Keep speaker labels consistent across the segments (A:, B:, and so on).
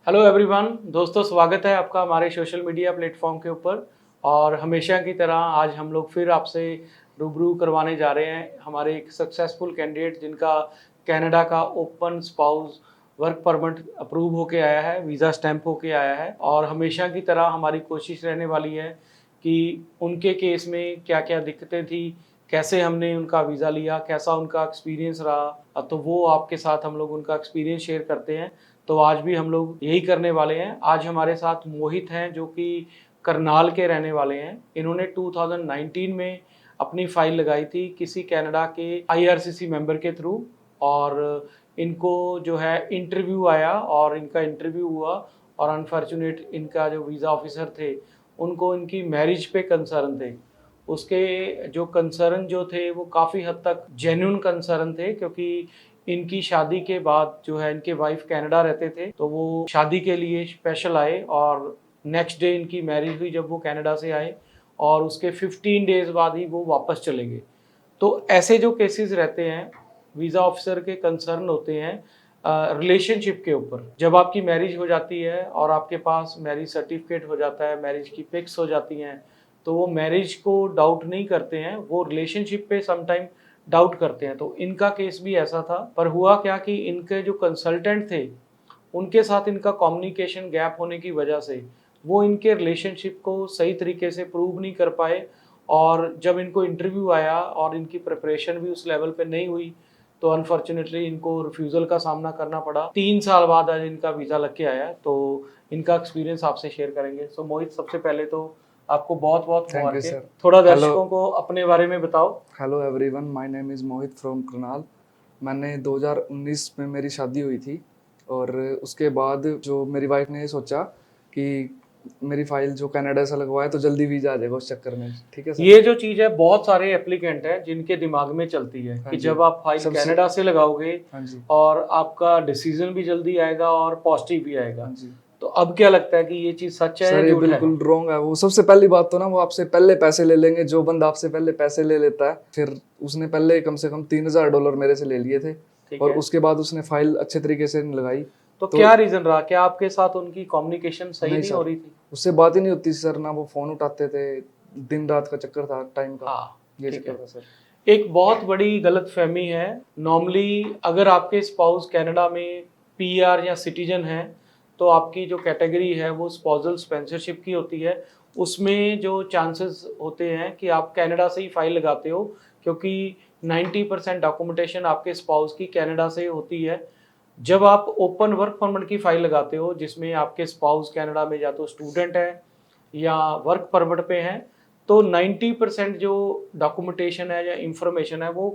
A: Hello everyone दोस्तों, स्वागत है आपका हमारे सोशल मीडिया प्लेटफॉर्म के ऊपर। और हमेशा की तरह आज हम लोग फिर आपसे रूबरू करवाने जा रहे हैं हमारे एक सक्सेसफुल कैंडिडेट जिनका कनाडा का open spouse work permit approve होके आया है, वीज़ा स्टैंप होके आया है। और हमेशा की तरह हमारी कोशिश रहने वाली है कि उनके केस में क्या क्या दिक्कतें थी, कैसे हमने उनका वीज़ा लिया, कैसा उनका एक्सपीरियंस रहा, तो वो आपके साथ हम लोग उनका एक्सपीरियंस शेयर करते हैं। तो आज भी हम लोग यही करने वाले हैं। आज हमारे साथ मोहित हैं जो कि करनाल के रहने वाले हैं। इन्होंने 2019 में अपनी फाइल लगाई थी किसी कनाडा के आईआरसीसी मेंबर के थ्रू, और इनको जो है इंटरव्यू आया और इनका इंटरव्यू हुआ। और अनफॉर्चुनेट इनका जो वीज़ा ऑफिसर थे उनको इनकी मैरिज पे कंसर्न थे। उसके जो कंसर्न जो थे वो काफ़ी हद तक जेन्युइन कंसर्न थे, क्योंकि इनकी शादी के बाद जो है इनके वाइफ कनाडा रहते थे, तो वो शादी के लिए स्पेशल आए और नेक्स्ट डे इनकी मैरिज हुई जब वो कनाडा से आए, और उसके 15 डेज बाद ही वो वापस चले गए। तो ऐसे जो केसेस रहते हैं, वीज़ा ऑफिसर के कंसर्न होते हैं रिलेशनशिप के ऊपर। जब आपकी मैरिज हो जाती है और आपके पास मैरिज सर्टिफिकेट हो जाता है, मैरिज की पिक्स हो जाती हैं, तो वो मैरिज को डाउट नहीं करते हैं, वो रिलेशनशिप पे समटाइम डाउट करते हैं। तो इनका केस भी ऐसा था। पर हुआ क्या कि इनके जो कंसल्टेंट थे उनके साथ इनका कम्युनिकेशन गैप होने की वजह से वो इनके रिलेशनशिप को सही तरीके से प्रूव नहीं कर पाए। और जब इनको इंटरव्यू आया और इनकी प्रिपरेशन भी उस लेवल पे नहीं हुई, तो अनफॉर्चुनेटली इनको रिफ्यूज़ल का सामना करना पड़ा। 3 साल बाद आज इनका वीज़ा लग के आया। तो इनका एक्सपीरियंस आपसे शेयर करेंगे। सो मोहित, सबसे पहले तो आपको बहुत बहुत
B: थैंक यू
A: मुबारकें।
B: सर।
A: थोड़ा
B: हेलो
A: दर्शकों को अपने बारे में बताओ।
B: Hello everyone, my name is Mohit from Karnal. मैंने 2019 में मेरी शादी हुई थी और उसके बाद जो मेरी वाइफ ने ये सोचा कि मेरी फाइल जो कनाडा से लगवाए तो जल्दी वीज़ा आ जाएगा उस चक्कर में। ठीक है सर।
A: ये जो चीज़ है बहुत सारे एप्लीकेंट हैं जिनके दिमाग में चलती है
B: हाँ
A: कि
B: जी।
A: जब आप फाइल
B: सबसे
A: कनाडा से लगाओगे
B: हाँ जी।
A: और आपका डिसीजन भी जल्दी आएगा और पॉजिटिव भी आएगा।
B: हाँ जी
A: तो अब क्या लगता है कि ये चीज़ सच है या
B: सर, ये
A: झूठ है?
B: बिल्कुल रॉन्ग है। वो सबसे पहली बात तो ना, वो आपसे पहले पैसे ले लेंगे। जो बंदा आपसे पहले पैसे ले लेता है, फिर उसने पहले कम से कम $3000 मेरे से ले लिए थे
A: ठीक
B: और
A: है।
B: उसके बाद उसने फाइल अच्छे तरीके से नहीं लगाई।
A: तो
B: तो
A: क्या रीज़न रहा? क्या आपके साथ उनकी कम्युनिकेशन सही
B: नहीं
A: नहीं हो
B: सर,
A: रही थी?
B: उससे बात ही नहीं होती सर। ना वो फोन उठाते थे, दिन रात का चक्कर था टाइम का।
A: हाँ,
B: ये
A: ठीक
B: चक्कर
A: है।
B: था सर।
A: एक बहुत बड़ी गलतफहमी है। नॉर्मली अगर आपके स्पाउस कनाडा में पीआर या सिटीजन हैं, तो आपकी जो कैटेगरी है वो स्पाउसल स्पॉन्सरशिप की होती है। उसमें जो चांसेस होते हैं कि आप कनाडा से ही फाइल लगाते हो, क्योंकि 90% डॉक्यूमेंटेशन आपके स्पाउस की कनाडा से होती है। जब आप ओपन वर्क परमिट की फाइल लगाते हो जिसमें आपके स्पाउस कनाडा में या तो स्टूडेंट है या वर्क परमिट पे हैं, तो 90% जो डॉक्यूमेंटेशन है या इंफॉर्मेशन है वो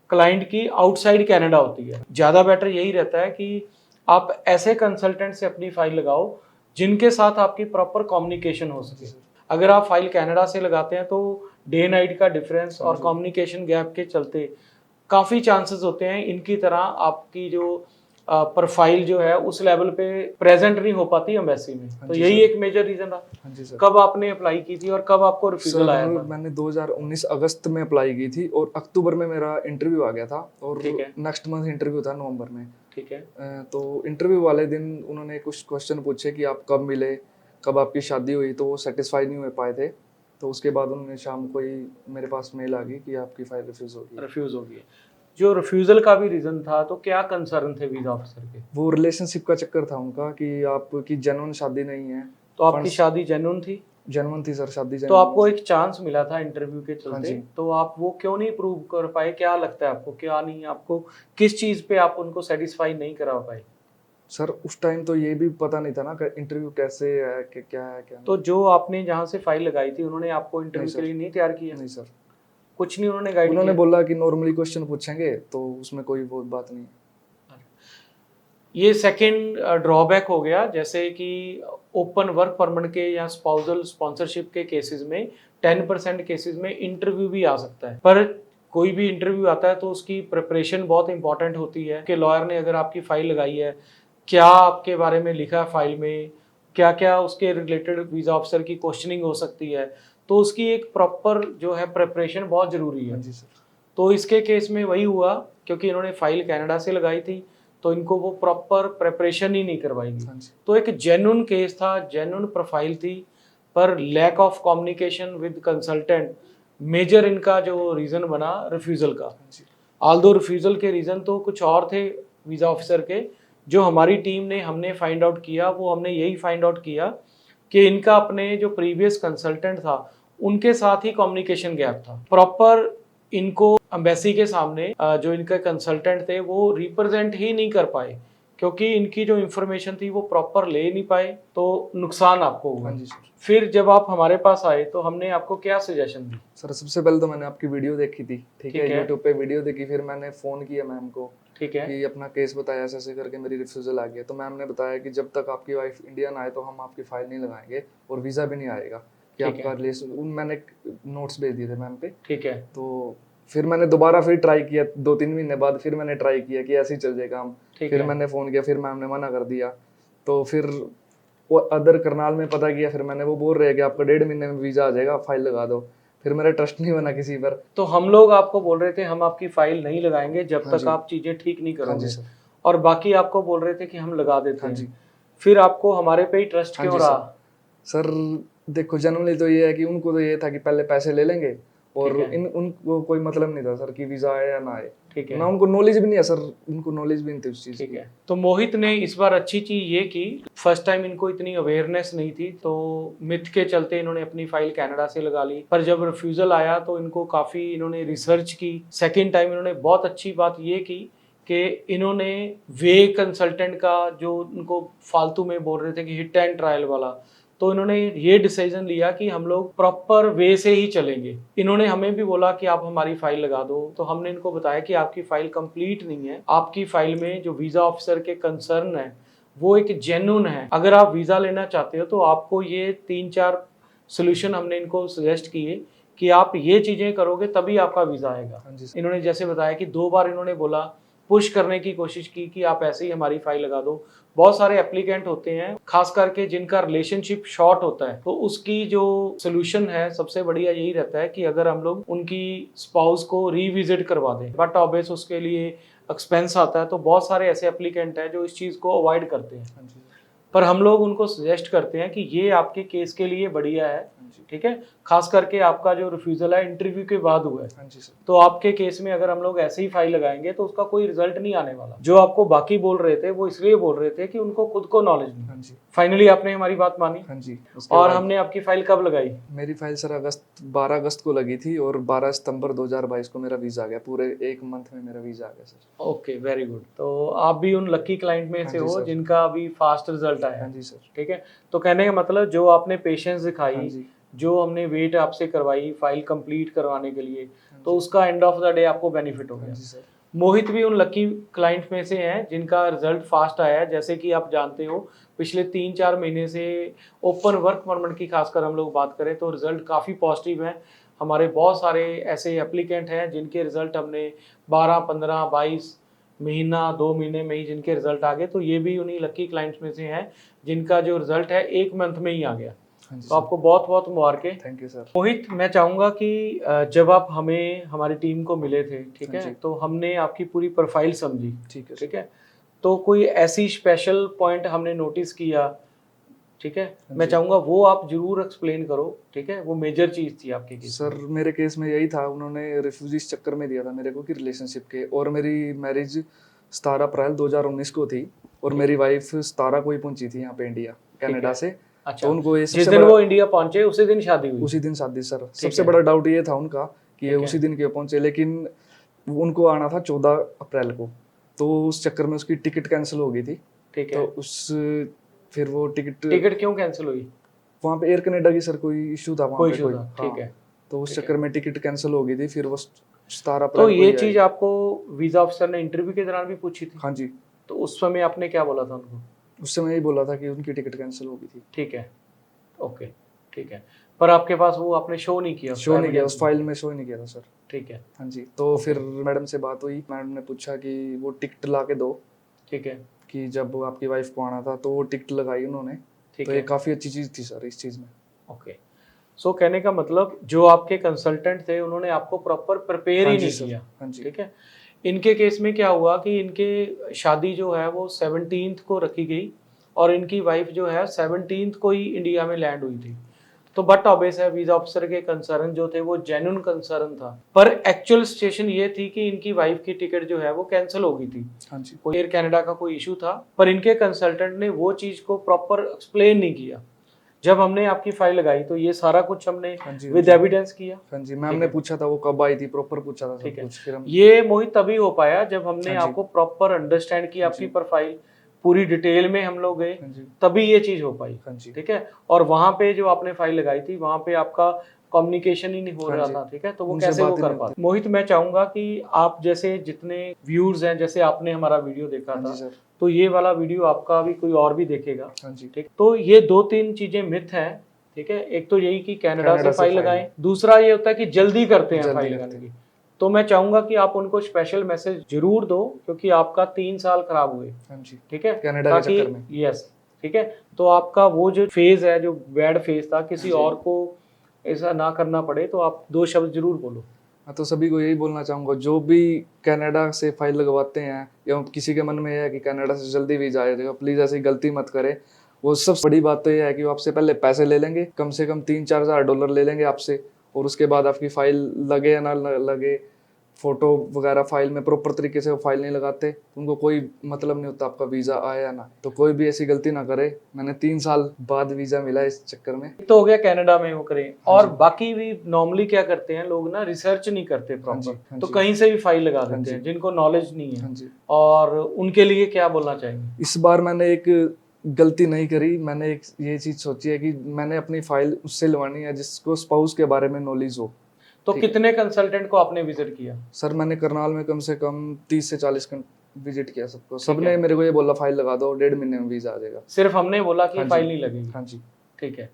A: क्लाइंट की आउटसाइड कनाडा होती है। ज़्यादा बेटर यही रहता है कि आप ऐसे कंसल्टेंट से अपनी फाइल लगाओ जिनके साथ आपकी प्रॉपर कम्युनिकेशन हो सके। अगर आप फाइल कनाडा से लगाते हैं तो डे नाइट का डिफरेंस और कम्युनिकेशन गैप के चलते काफ़ी चांसेस होते हैं इनकी तरह आपकी जो प्रोफाइल जो है उस लेवल पे प्रेजेंट नहीं हो पाती एम्बेसी में। तो
B: जी
A: यही
B: सर।
A: एक मेजर रीजन रहा।
B: हाँ जी सर।
A: कब आपने अप्लाई की थी और कब आपको रिफ्यूजल
B: सर
A: आया था?
B: मैंने 2019 अगस्त में अप्लाई की थी और अक्टूबर में मेरा इंटरव्यू आ गया था और
A: ठीक है।
B: नेक्स्ट मंथ इंटरव्यू था नवंबर में।
A: ठीक है।
B: तो इंटरव्यू वाले दिन उन्होंने कुछ क्वेश्चन पूछे कि आप कब मिले, कब आपकी शादी हुई, तो वो सेटिस्फाई नहीं हो पाए थे। तो उसके बाद उन्होंने शाम को ही मेरे पास मेल आ गई कि आपकी फाइल रिफ्यूज होगी।
A: रिफ्यूज हो गई। जो रिफ्यूजल का भी रीजन था, तो क्या कंसर्न थे वीजा ऑफिसर के?
B: वो रिलेशनशिप का चक्कर था उनका कि आपकी जेन्युइन शादी नहीं है।
A: तो आपकी
B: फंड्स
A: शादी जेन्युइन थी?
B: जेन्युइन थी सर, शादी
A: तो
B: जेन्युइन
A: आपको
B: थी।
A: एक चांस मिला था इंटरव्यू के
B: हाँ
A: चलते,
B: जी
A: तो आप वो क्यों नहीं प्रूव कर पाए? क्या लगता है आपको, क्या नहीं, आपको किस चीज पे आप उनको सेटिस्फाई नहीं करा पाए?
B: सर, उस टाइम तो ये भी पता नहीं था ना कि इंटरव्यू कैसे है, कि क्या है क्या
A: तो
B: नहीं।
A: जो आपने जहाँ से फाइल लगाई थी उन्होंने आपको
B: नहीं
A: इंटरव्यू के
B: सर।
A: लिए नहीं तैयार किया?
B: नहीं सर।
A: कुछ नहीं उन्होंने गाइड
B: उन्होंने
A: किया?
B: बोला कि नॉर्मली क्वेश्चन पूछेंगे तो उसमें कोई वो बात नहीं है।
A: ये सेकंड ड्रॉबैक हो गया। जैसे कि ओपन वर्क परमिट के या स्पाउसल स्पॉन्सरशिप के केसेस में 10% केसेस में इंटरव्यू भी आ सकता है। पर कोई भी इंटरव्यू आता है तो उसकी प्रिपरेशन बहुत इंपॉर्टेंट होती है कि लॉयर ने अगर आपकी फाइल लगाई है, क्या आपके बारे में लिखा है फाइल में, क्या क्या उसके रिलेटेड वीज़ा ऑफिसर की क्वेश्चनिंग हो सकती है, तो उसकी एक प्रॉपर जो है प्रिपरेशन बहुत ज़रूरी
B: हाँ
A: है।
B: जी सर।
A: तो इसके केस में वही हुआ, क्योंकि इन्होंने फाइल कनाडा से लगाई थी, तो इनको वो प्रॉपर प्रिपरेशन ही नहीं करवाएगी।
B: हाँ जी।
A: तो एक जेन्युइन केस था, जेन्युइन प्रोफाइल थी, पर lack of communication with consultant major इनका जो रीज़न बना रिफ्यूज़ल का।
B: हाँ जी।
A: ऑल्दो रिफ्यूज़ल के रीज़न तो कुछ और थे वीज़ा ऑफिसर के, जो हमारी टीम ने हमने फाइंड आउट किया, वो हमने यही फाइंड आउट किया कि इनका अपने जो प्रीवियस कंसल्टेंट था उनके साथ ही कम्युनिकेशन गैप था। प्रॉपर इनको एम्बेसी के सामने जो इनके कंसल्टेंट थे वो रिप्रेजेंट ही नहीं कर पाए, क्योंकि इनकी जो इन्फॉर्मेशन थी वो प्रॉपर ले नहीं पाए, तो नुकसान आपको हुआ।
B: हाँ जी सर।
A: फिर जब आप हमारे पास आए तो हमने आपको क्या सजेशन दी?
B: सर सबसे पहले तो मैंने आपकी वीडियो देखी थी, ठीक
A: ठीक
B: है,
A: है।
B: यूट्यूब पे वीडियो देखी, फिर मैंने फ़ोन किया मैम को
A: ठीक है।
B: कि अपना केस बताया, ऐसे ऐसे करके मेरी रिफ्यूज़ल आ गई है। तो मैम ने बताया कि जब तक आपकी वाइफ इंडिया ना आए तो हम आपकी फ़ाइल नहीं लगाएंगे और वीज़ा भी नहीं आएगा, कि
A: ठीक
B: आपका
A: है।
B: रिलेशन उन मैंने नोट्स भेज दिए थे मैम पे।
A: ठीक है।
B: तो फिर मैंने दोबारा फिर ट्राई किया 2-3 महीने बाद, फिर मैंने ट्राई किया कि ऐसे ही चल जाए काम।
A: ठीक
B: फिर
A: है।
B: मैंने फ़ोन किया, फिर मैम ने मना कर दिया। तो फिर वो अदर करनाल में पता किया, फिर मैंने, वो बोल रहे हैं कि आपका 1.5 महीने में वीज़ा आ जाएगा, फाइल लगा दो। फिर मेरा ट्रस्ट नहीं बना किसी पर।
A: तो हम लोग आपको बोल रहे थे हम आपकी फाइल नहीं लगाएंगे जब
B: हाँ
A: तक
B: जी।
A: आप चीज़ें ठीक नहीं
B: हाँ जी
A: करोगे,
B: सर।
A: और बाकी आपको बोल रहे थे कि हम लगा देते
B: हाँ
A: हैं।
B: जी।
A: फिर आपको हमारे पे ही ट्रस्ट
B: हाँ
A: क्यों
B: जी
A: रहा?
B: सर देखो, जनरली तो ये है कि उनको तो ये था कि पहले पैसे ले लेंगे, और
A: ठीक है।
B: उनको कोई मतलब नहीं था सर कि वीज़ा आए या ना आए।
A: ठीक है।
B: ना उनको नॉलेज भी नहीं है सर, उनको नॉलेज भी नहीं थी उस चीज़
A: ठीक
B: की।
A: है। तो मोहित ने इस बार अच्छी चीज़ ये की, फर्स्ट टाइम इनको इतनी अवेयरनेस नहीं थी, तो मिथ के चलते इन्होंने अपनी फाइल कनाडा से लगा ली, पर जब रिफ्यूज़ल आया तो इनको काफ़ी इन्होंने रिसर्च की। सेकेंड टाइम इन्होंने बहुत अच्छी बात ये की कि इन्होंने वे कंसल्टेंट का, जो उनको फालतू में बोल रहे थे कि हिट एंड ट्रायल वाला, तो इन्होंने ये डिसीजन लिया कि हम लोग प्रॉपर वे से ही चलेंगे। इन्होंने हमें भी बोला कि आप हमारी फाइल लगा दो, तो हमने इनको बताया कि आपकी फाइल कंप्लीट नहीं है, आपकी फाइल में जो वीज़ा ऑफिसर के कंसर्न है वो एक जेन्युइन है। अगर आप वीज़ा लेना चाहते हो तो आपको ये 3-4 सोल्यूशन हमने इनको सजेस्ट किए कि आप ये चीज़ें करोगे तभी आपका वीज़ा आएगा।
B: हाँ जी सर।
A: इन्होंने जैसे बताया कि 2 बार इन्होंने बोला, पुश करने की कोशिश की कि आप ऐसे ही हमारी फाइल लगा दो। बहुत सारे एप्लीकेंट होते हैं, खास करके जिनका रिलेशनशिप शॉर्ट होता है, तो उसकी जो सोल्यूशन है सबसे बढ़िया यही रहता है कि अगर हम लोग उनकी स्पाउस को रिविजिट करवा दें, बट ऑब्वियस उसके लिए एक्सपेंस आता है, तो बहुत सारे ऐसे एप्लीकेंट हैं जो इस चीज़ को अवॉइड करते हैं।
B: हाँ जी।
A: पर हम लोग उनको सजेस्ट करते हैं कि ये आपके केस के लिए बढ़िया है,
B: हाँ जी।
A: ठीक है। खास करके आपका जो रिफ्यूज़ल है इंटरव्यू के बाद हुआ है,
B: हाँ जी सर।
A: तो आपके केस में अगर हम लोग ऐसे ही फाइल लगाएंगे तो उसका कोई रिजल्ट नहीं आने वाला। जो आपको बाकी बोल रहे थे वो इसलिए बोल रहे थे कि उनको खुद को नॉलेज नहीं।
B: हाँ जी।
A: फाइनली आपने हमारी बात मानी,
B: हाँ जी। उसके
A: और
B: बाद
A: हमने आपकी फाइल कब लगाई?
B: मेरी फाइल सर 12 अगस्त को लगी थी, और 12 सितंबर 2022 को मेरा वीज़ा आ गया। पूरे 1 मंथ में मेरा वीज़ा आ गया सर।
A: Okay, very good. तो आप भी उन लकी क्लाइंट में
B: हाँ
A: से
B: जी
A: हो
B: सर।
A: जिनका अभी फास्ट रिजल्ट आया
B: हाँ
A: है,
B: जी सर।
A: ठीक है। तो कहने का मतलब जो आपने पेशेंस
B: हाँ
A: दिखाई,
B: जी।
A: जो हमने वेट आपसे करवाई फाइल कंप्लीट करवाने के लिए,
B: हाँ
A: तो
B: जी।
A: उसका एंड ऑफ द डे आपको बेनिफिट हो
B: हाँ
A: गया।
B: जी सर।
A: मोहित भी उन लकी क्लाइंट में से हैं जिनका रिजल्ट फास्ट आया है। जैसे कि आप जानते हो पिछले 3-4 महीने से ओपन वर्क परमिट की खासकर हम लोग बात करें तो रिजल्ट काफ़ी पॉजिटिव हैं। हमारे बहुत सारे ऐसे एप्लीकेंट हैं जिनके रिजल्ट हमने 12, 15, 22 महीना, 2 महीने में ही जिनके रिजल्ट आ गए, तो ये भी उन्हीं लकी क्लाइंट्स में से हैं जिनका जो रिजल्ट है 1 मंथ में ही आ गया।
B: हाँ जी
A: तो
B: सर।
A: आपको बहुत बहुत मुबारकें।
B: Thank you sir.
A: मोहित, मैं चाहूँगा कि जब आप हमें हमारी टीम को मिले थे, ठीक
B: हाँ
A: है,
B: जी।
A: तो हमने आपकी पूरी प्रोफाइल समझी,
B: ठीक है
A: ठीक
B: सर।
A: है। तो कोई ऐसी स्पेशल पॉइंट हमने नोटिस किया, ठीक है,
B: हाँ
A: मैं
B: जी।
A: चाहूँगा वो आप ज़रूर एक्सप्लेन करो, ठीक है, वो मेजर चीज़ थी आपके केस में।
B: सर मेरे केस में यही था, उन्होंने रिफ्यूजी इस चक्कर में दिया था मेरे को कि रिलेशनशिप के, और मेरी मैरिज 17 अप्रैल 2019 को थी, और
A: ठीक
B: मेरी
A: है।
B: वाइफ 17 को ही पहुंची थी यहाँ पे इंडिया,
A: ठीक
B: कनाडा
A: है।
B: से।
A: अच्छा,
B: तो उनको ये
A: जिस
B: सबसे
A: दिन
B: बड़ा,
A: वो इंडिया पहुंचे उसी दिन शादी हुई?
B: उसी दिन शादी सर।
A: ठीक
B: सबसे
A: है।
B: बड़ा डाउट ये था उनका कि ये
A: ठीक है।
B: उसी दिन क्यों पहुंचे, लेकिन उनको आना था 14 अप्रैल को, तो उस चक्कर में उसकी टिकट कैंसिल हो गई थी।
A: ठीक
B: तो
A: है।
B: उस फिर वो टिकट,
A: टिकट क्यों कैंसिल हुई?
B: वहाँ पे एयर कनाडा की सर कोई इशू था वहाँ
A: कोई
B: पे
A: इशू
B: कोई,
A: था, ठीक
B: हाँ।
A: है।
B: तो उस
A: ठीक है।
B: चक्कर में टिकट कैंसिल हो गई थी, फिर वो 17
A: तो
B: अप्रैल को
A: ये
B: ही आई।
A: चीज़ आपको वीज़ा ऑफिसर ने इंटरव्यू के दौरान भी पूछी थी?
B: हाँ जी।
A: तो उस समय आपने क्या बोला था उनको?
B: उस समय यही बोला था कि उनकी टिकट कैंसिल हो गई थी।
A: ठीक है, ओके, ठीक है। पर आपके पास वो आपने शो नहीं किया
B: शो नहीं किया,
A: एविडेंस
B: उस
A: में?
B: फाइल में शो नहीं किया था सर।
A: ठीक है।
B: हाँ जी। तो
A: ओके।
B: फिर मैडम से बात हुई, मैडम ने पूछा कि वो टिकट ला के दो,
A: ठीक है।
B: कि जब आपकी वाइफ को आना था, तो वो टिकट लगाई उन्होंने।
A: ठीक
B: तो ये
A: है।
B: काफ़ी अच्छी चीज़ थी सर इस चीज़ में।
A: ओके। सो कहने का मतलब जो आपके कंसल्टेंट थे उन्होंने आपको प्रॉपर प्रिपेयर
B: हाँ
A: ही
B: जी
A: नहीं
B: सर।
A: किया,
B: हाँ जी।
A: ठीक है। इनके केस में क्या हुआ कि इनके शादी जो है वो 17th को रखी गई और इनकी वाइफ जो है 17th को ही इंडिया में लैंड हुई थी। तो बट ऑब्वियस है वीजा ऑफिसर के कंसर्न जो थे वो जेन्युइन कंसर्न था, पर एक्चुअल सिचुएशन ये थी कि इनकी वाइफ की टिकट जो है वो कैंसिल हो गई थी।
B: हाँ जी।
A: कोई एयर कनाडा का कोई इशू था, पर इनके कंसल्टेंट ने वो चीज को प्रॉपर एक्सप्लेन नहीं किया। जब हमने आपकी फाइल लगाई तो ये सारा कुछ हमने
B: हाँ जी,
A: विद एविडेंस किया।
B: हाँ जी, मैम ने पूछा था वो कब आई थी, प्रॉपर पूछा था
A: ठीक
B: सब
A: है,
B: कुछ, फिर हम
A: ये मोहित तभी हो पाया जब हमने
B: हाँ जी।
A: आपको प्रॉपर अंडरस्टैंड किया,
B: हाँ
A: आपकी
B: जी।
A: प्रोफाइल पूरी डिटेल में हम लोग गए,
B: हाँ जी।
A: तभी ये चीज हो पाई।
B: हाँ जी।
A: ठीक है, और वहां पे जो आपने फाइल लगाई थी वहां पे आपका कम्युनिकेशन ही नहीं हो
B: हाँ
A: रहा
B: जी।
A: था। ठीक है, तो वो
B: उनसे
A: कैसे वो
B: बात ही
A: कर
B: नहीं
A: पाते। मोहित, मैं चाहूंगा कि आप जैसे जितने व्यूअर्स हैं, जैसे आपने हमारा वीडियो देखा
B: हाँ
A: था,
B: जी सर।
A: तो ये वाला वीडियो आपका भी कोई और भी देखेगा।
B: हाँ जी।
A: ठीक, तो ये 2-3 चीजें मिथ हैं। ठीक है, एक तो यही कि कनाडा से
B: कनाडा से
A: फाइल
B: फाइल
A: लगाएं, दूसरा ये होता है कि जल्दी करते हैं
B: जल्दी
A: फाइल
B: करते
A: लगाने
B: हैं।
A: की। तो मैं चाहूंगा कि आप उनको स्पेशल मैसेज जरूर दो, क्योंकि आपका 3 साल खराब हुए।
B: हाँ जी।
A: ठीक है,
B: कनाडा के
A: ताकि
B: चक्कर में।
A: यस, ठीक है, तो आपका वो जो फेज है, जो बैड फेज था, किसी
B: जी।
A: और को ऐसा ना करना पड़े। तो आप 2 शब्द जरूर बोलो।
B: मैं तो सभी को यही बोलना चाहूँगा, जो भी कनाडा से फाइल लगवाते हैं या किसी के मन में है कि कनाडा से जल्दी वीजा आ जाएगा, प्लीज़ ऐसी गलती मत करें। वो सबसे बड़ी बात तो ये है कि वो आपसे पहले पैसे ले लेंगे, कम से कम $3-4 हज़ार ले लेंगे आपसे, और उसके बाद आपकी फाइल लगे या ना लगे, फोटो वगैरह फाइल में प्रॉपर तरीके से वो फाइल नहीं लगाते, उनको कोई मतलब नहीं होता आपका वीज़ा आया या ना। तो कोई भी ऐसी गलती ना करे। मैंने 3 साल बाद वीज़ा मिला इस चक्कर में।
A: एक तो हो गया कनाडा में वो करें,
B: हाँ
A: और
B: जी।
A: बाकी भी नॉर्मली क्या करते हैं लोग ना, रिसर्च नहीं करते
B: हाँ जी।
A: प्रॉपर,
B: हाँ
A: तो
B: जी।
A: कहीं से भी फाइल लगा
B: हाँ
A: देते
B: जी।
A: हैं जिनको नॉलेज नहीं है।
B: हाँ जी।
A: और उनके लिए क्या बोलना चाहेंगे?
B: इस बार मैंने एक गलती नहीं करी। मैंने एक ये चीज़ सोची है कि मैंने अपनी फाइल उससे लगवानी है जिसको स्पाउस के बारे में नॉलेज हो।
A: तो
B: ठीक है।
A: कितने कंसल्टेंट को आपने विजिट किया?
B: सर मैंने करनाल में कम से कम 30 से 40 विजिट किया सबको।
A: ठीक
B: सबने
A: है,
B: मेरे को ये बोला फाइल लगा दो, 1.5 महीने में वीज़ा आ जाएगा।
A: सिर्फ हमने बोला कि
B: हाँ जी।
A: फाइल नहीं लगेगी।
B: हाँ जी।
A: ठीक है,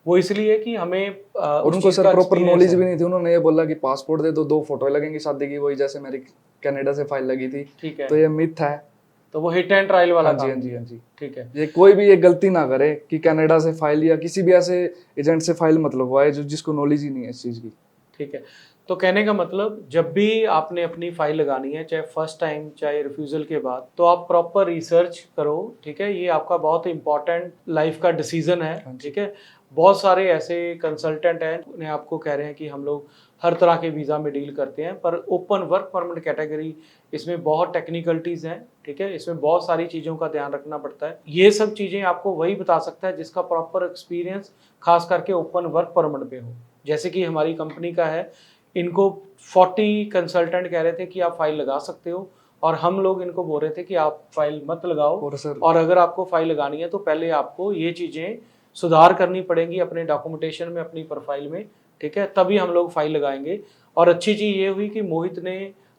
A: वो इसलिए कि हमें
B: और
A: उस
B: उनको
A: चीज
B: सर
A: का
B: प्रॉपर
A: एक्सपीरियंस
B: नॉलेज
A: है।
B: भी नहीं थी। उन्होंने ये बोला कि पासपोर्ट दे दो, 2 फोटो लगेंगी शादी की, वही जैसे मेरी कनाडा से फाइल लगी थी।
A: ठीक है,
B: तो ये मिथ है।
A: तो वो हिट एंड ट्रायल वाला
B: हाँ जी।
A: काम
B: हाँ जी।
A: किया।
B: हाँ जी।
A: ठीक है,
B: ये कोई भी ये गलती ना करे कि कनाडा से फाइल या किसी भी ऐसे एजेंट से फाइल मत लगवाए जो जिसको नॉलेज ही नहीं है इस चीज़ की।
A: ठीक है, तो कहने का मतलब जब भी आपने अपनी फाइल लगानी है, चाहे फर्स्ट टाइम चाहे रिफ्यूजल के बाद, तो आप प्रॉपर रिसर्च करो। ठीक है, ये आपका बहुत इंपॉर्टेंट लाइफ का डिसीजन है।
B: हाँ जी।
A: ठीक है, बहुत सारे ऐसे कंसल्टेंट हैं उन्हें आपको कह रहे हैं कि हम लोग हर तरह के वीज़ा में डील करते हैं, पर ओपन वर्क परमिट कैटेगरी, इसमें बहुत टेक्निकलिटीज़ हैं। ठीक है, इसमें बहुत सारी चीज़ों का ध्यान रखना पड़ता है। ये सब चीज़ें आपको वही बता सकता है जिसका प्रॉपर एक्सपीरियंस खास करके ओपन वर्क परमिट पे हो। जैसे कि हमारी कंपनी का है, इनको 40 कंसल्टेंट कह रहे थे कि आप फाइल लगा सकते हो, और हम लोग इनको बोल रहे थे कि आप फाइल मत लगाओ,
B: और सर
A: और अगर आपको फाइल लगानी है तो पहले आपको ये चीज़ें सुधार करनी पड़ेंगी अपने डॉक्यूमेंटेशन में, अपनी प्रोफाइल में। ठीक है, तभी हम लोग फाइल लगाएंगे। और अच्छी चीज़ ये हुई कि मोहित ने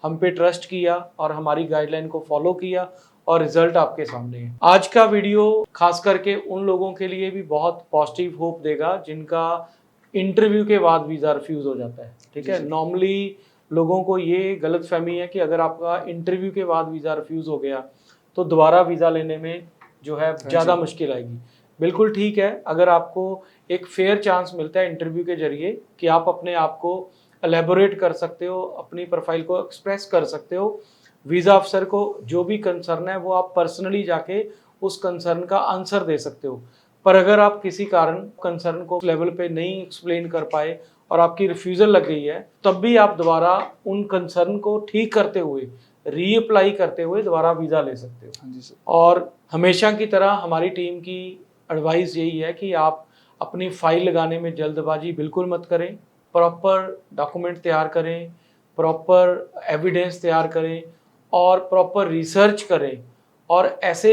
A: हम पे ट्रस्ट किया और हमारी गाइडलाइन को फॉलो किया, और रिजल्ट आपके सामने है। आज का वीडियो खास करके उन लोगों के लिए भी बहुत पॉजिटिव होप देगा जिनका इंटरव्यू के बाद वीज़ा रिफ्यूज़ हो जाता है। ठीक है, नॉर्मली लोगों को ये गलतफहमी है कि अगर आपका इंटरव्यू के बाद वीज़ा रिफ्यूज़ हो गया तो दोबारा वीज़ा लेने में जो है ज़्यादा मुश्किल आएगी। बिल्कुल ठीक है, अगर आपको एक फेयर चांस मिलता है इंटरव्यू के जरिए कि आप अपने आप को एलेबोरेट कर सकते हो, अपनी प्रोफाइल को एक्सप्रेस कर सकते हो, वीज़ा अफसर को जो भी कंसर्न है वो आप पर्सनली जाके उस कंसर्न का आंसर दे सकते हो। पर अगर आप किसी कारण कंसर्न को लेवल पे नहीं एक्सप्लेन कर पाए और आपकी रिफ्यूज़ल लग गई है, तब भी आप दोबारा उन कंसर्न को ठीक करते हुए, रीअप्लाई करते हुए दोबारा वीज़ा ले सकते हो।
B: हाँ जी सर।
A: और हमेशा की तरह हमारी टीम की एडवाइस यही है कि आप अपनी फाइल लगाने में जल्दबाजी बिल्कुल मत करें। प्रॉपर डॉक्यूमेंट तैयार करें, प्रॉपर एविडेंस तैयार करें, और प्रॉपर रिसर्च करें, और ऐसे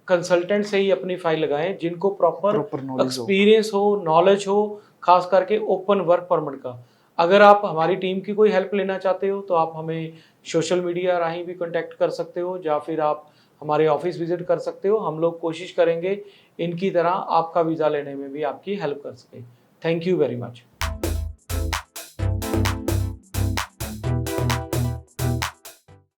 A: कंसल्टेंट से ही अपनी फाइल लगाएं जिनको प्रॉपर
B: प्रॉपर नॉलेज हो।
A: एक्सपीरियंस हो, नॉलेज हो, खास करके ओपन वर्क परमिट का। अगर आप हमारी टीम की कोई हेल्प लेना चाहते हो तो आप हमें सोशल मीडिया राਹੀਂ भी कांटेक्ट कर सकते हो, या फिर आप हमारे ऑफिस विजिट कर सकते हो। हम लोग कोशिश करेंगे इनकी तरह आपका वीज़ा लेने में भी आपकी हेल्प कर सकें। Thank you very much.